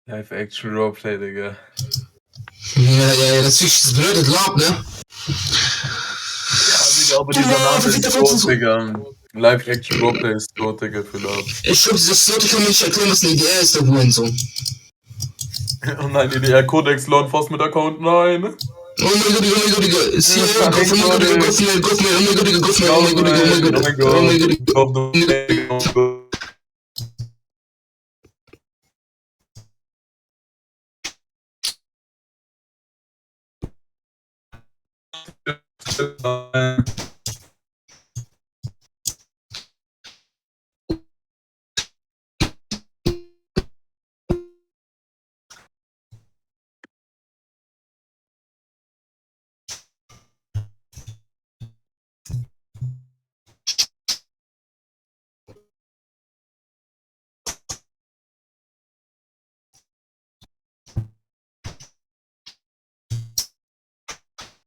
Live-Action-Roleplay, Digga. Ja, das bedeutet Lab, ne? Ja, Digga, aber dieser Name ist tot, Digga. Live-Action-Roleplay ist tot, Digga, für Lab. Ich glaube, dieses Slot, ich kann mir nicht erklären, was eine IDR ist, der Hurensohn. Oh nein, EDR Codex Law Enforcement Account, nein. Oh mein Gott, Digga. Ist hier, Nein, go for my God. Oh mein Gott.